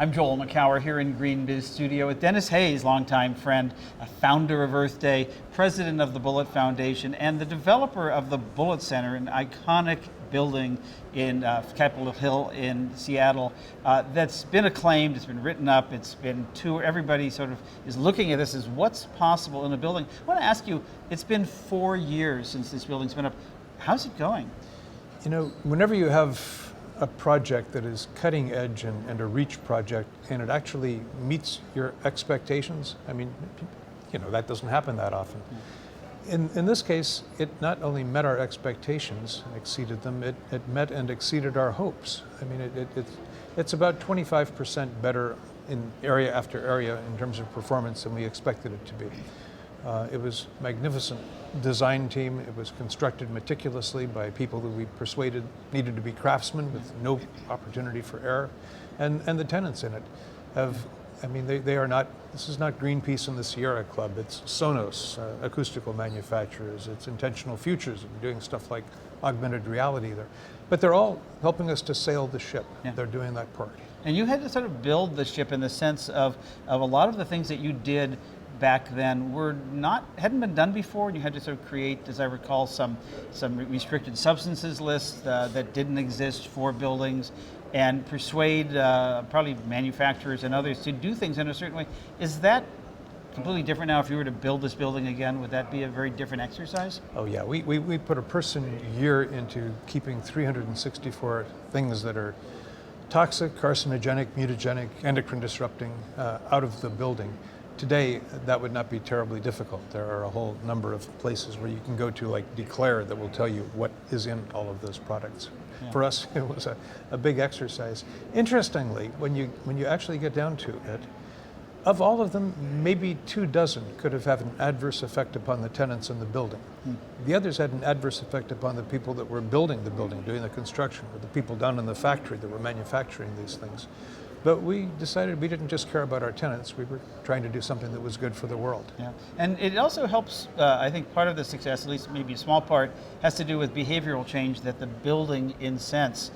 I'm Joel McCower here in Green Biz Studio with Dennis Hayes, longtime friend, a founder of Earth Day, president of the Bullitt Foundation, and the developer of the Bullitt Center, an iconic building in Capitol Hill in Seattle that's been acclaimed, it's been written up, it's been toured, everybody sort of is looking at this as what's possible in a building. I want to ask you, it's been 4 years since this building's been up. How's it going? You know, whenever you have a project that is cutting edge and a reach project and it actually meets your expectations, I mean, you know, that doesn't happen that often. In this case, it not only met our expectations and exceeded them, it met and exceeded our hopes. I mean, it's about 25% better in area after area in terms of performance than we expected it to be. It was magnificent design team. It was constructed meticulously by people that we persuaded needed to be craftsmen with no opportunity for error. And the tenants in it have, I mean, they are not, this is not Greenpeace and the Sierra Club, it's Sonos, acoustical manufacturers, it's Intentional Futures, doing stuff like augmented reality there. But they're all helping us to sail the ship. Yeah. They're doing that part. And you had to sort of build the ship in the sense of a lot of the things that you did back then hadn't been done before, and you had to sort of create, as I recall, some restricted substances lists that didn't exist for buildings, and persuade probably manufacturers and others to do things in a certain way. Is that completely different now? If you were to build this building again, would that be a very different exercise? Oh yeah, we put a person year into keeping 364 things that are toxic, carcinogenic, mutagenic, endocrine disrupting out of the building. Today, that would not be terribly difficult. There are a whole number of places where you can go to, like Declare, that will tell you what is in all of those products. Yeah. For us, it was a big exercise. Interestingly, when you actually get down to it, of all of them, maybe 24 could have had an adverse effect upon the tenants in the building. The others had an adverse effect upon the people that were building the building, doing the construction, or the people down in the factory that were manufacturing these things. But we decided we didn't just care about our tenants, we were trying to do something that was good for the world. Yeah. And it also helps, I think part of the success, at least maybe a small part, has to do with behavioral change that the building incents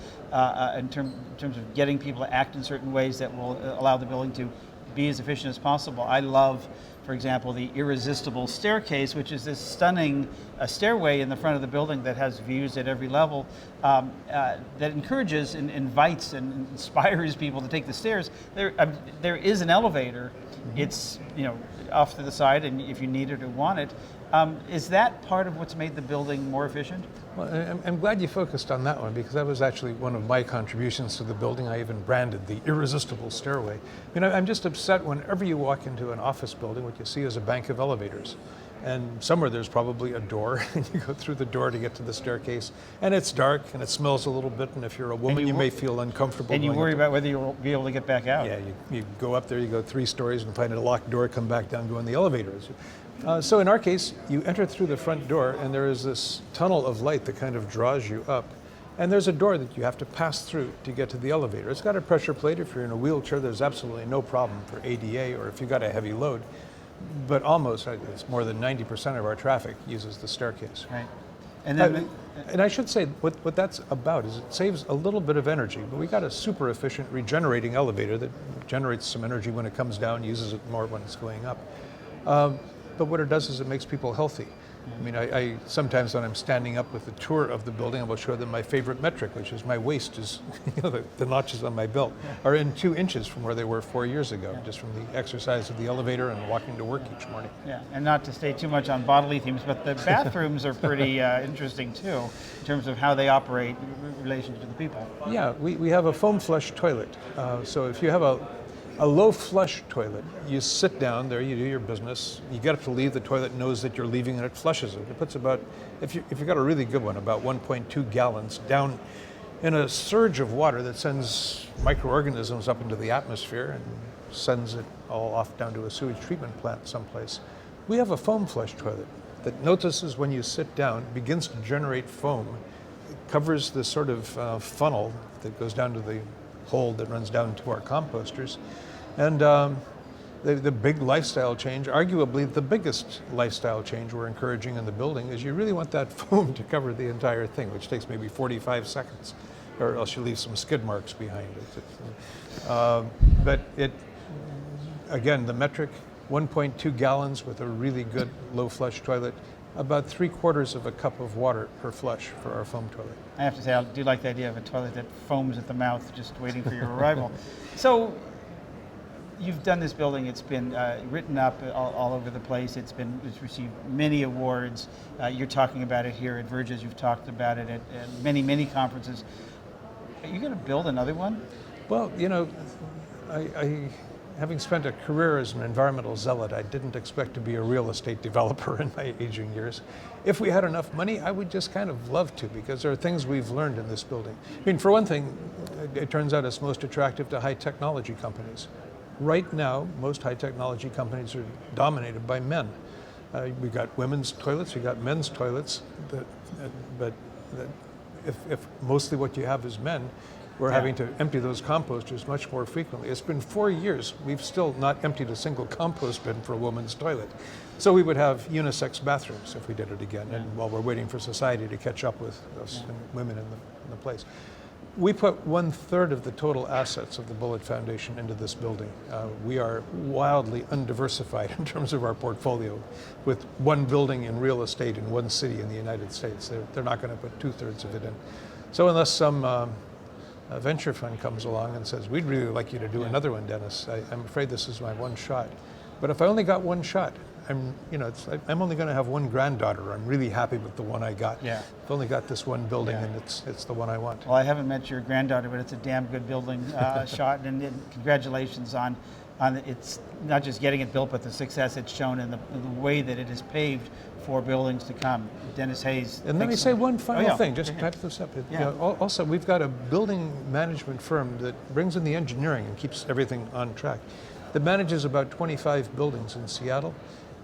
in terms of getting people to act in certain ways that will allow the building to be as efficient as possible. I love, for example, the irresistible staircase, which is this stunning stairway in the front of the building that has views at every level that encourages and invites and inspires people to take the stairs. There is an elevator. It's off to the side, and if you need it or want it. Is that part of what's made the building more efficient? Well, I'm glad you focused on that one, because that was actually one of my contributions to the building. I even branded the irresistible stairway. I'm just upset whenever you walk into an office building, what you see is a bank of elevators. And somewhere there's probably a door, and you go through the door to get to the staircase, and it's dark, and it smells a little bit, and if you're a woman, you may feel uncomfortable. And you worry about whether you'll be able to get back out. Yeah, you go up there, you go 3 stories and find a locked door, come back down, go in the elevators. So in our case, you enter through the front door, and there is this tunnel of light that kind of draws you up. And there's a door that you have to pass through to get to the elevator. It's got a pressure plate. If you're in a wheelchair, there's absolutely no problem for ADA, or if you've got a heavy load. But almost, it's more than 90% of our traffic uses the staircase. Right. And then, and I should say, what that's about is it saves a little bit of energy, but we got a super efficient regenerating elevator that generates some energy when it comes down, uses it more when it's going up. But what it does is it makes people healthy. I sometimes when I'm standing up with the tour of the building, I will show them my favorite metric, which is my waist is, the notches on my belt are in 2 inches from where they were 4 years ago, just from the exercise of the elevator and walking to work each morning. Yeah, and not to stay too much on bodily themes, but the bathrooms are pretty interesting too, in terms of how they operate in relation to the people. Yeah, we have a foam flush toilet. So if you have a low flush toilet, you sit down there, you do your business, you get up to leave, the toilet knows that you're leaving and it flushes it. It puts about, if you've got a really good one, about 1.2 gallons down in a surge of water that sends microorganisms up into the atmosphere and sends it all off down to a sewage treatment plant someplace. We have a foam flush toilet that notices when you sit down, begins to generate foam, it covers the sort of funnel that goes down to the hole that runs down to our composters. And the big lifestyle change, arguably the biggest lifestyle change we're encouraging in the building, is you really want that foam to cover the entire thing, which takes maybe 45 seconds. or else you leave some skid marks behind it. But it, again, the metric, 1.2 gallons with a really good low flush toilet, about 3/4 of a cup of water per flush for our foam toilet. I have to say, I do like the idea of a toilet that foams at the mouth, just waiting for your arrival. So, you've done this building. It's been written up all over the place. It's received many awards. You're talking about it here at Verges. You've talked about it at many conferences. Are you going to build another one? Well, you know, I having spent a career as an environmental zealot, I didn't expect to be a real estate developer in my aging years. If we had enough money, I would just kind of love to, because there are things we've learned in this building. I mean, for one thing, it turns out it's most attractive to high technology companies. Right now, most high technology companies are dominated by men. We've got women's toilets, we've got men's toilets, but if mostly what you have is men, we're having to empty those composters much more frequently. It's been 4 years, we've still not emptied a single compost bin for a woman's toilet. So we would have unisex bathrooms if we did it again, and while we're waiting for society to catch up with us and women in the place. We put 1/3 of the total assets of the Bullitt Foundation into this building. We are wildly undiversified in terms of our portfolio, with one building in real estate in one city in the United States. They're not going to put 2/3 of it in. So unless some a venture fund comes along and says, we'd really like you to do another one, Dennis, I'm afraid this is my one shot. But if I only got one shot, I'm only going to have one granddaughter. I'm really happy with the one I got. Yeah. I've only got this one building, and it's the one I want. Well, I haven't met your granddaughter, but it's a damn good building shot, and congratulations on it's not just getting it built, but the success it's shown in the way that it is paved for buildings to come. Dennis Hayes. And let me say one final thing, just Okay. type this up. Yeah. Also, we've got a building management firm that brings in the engineering and keeps everything on track, that manages about 25 buildings in Seattle.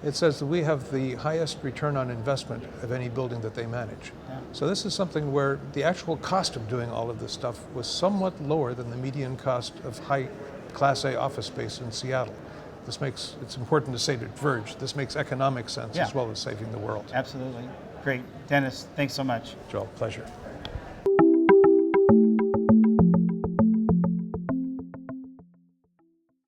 It says that we have the highest return on investment of any building that they manage. Yeah. So this is something where the actual cost of doing all of this stuff was somewhat lower than the median cost of high Class A office space in Seattle. It's important to say to Verge, this makes economic sense as well as saving the world. Absolutely. Great. Dennis, thanks so much. Joel, pleasure.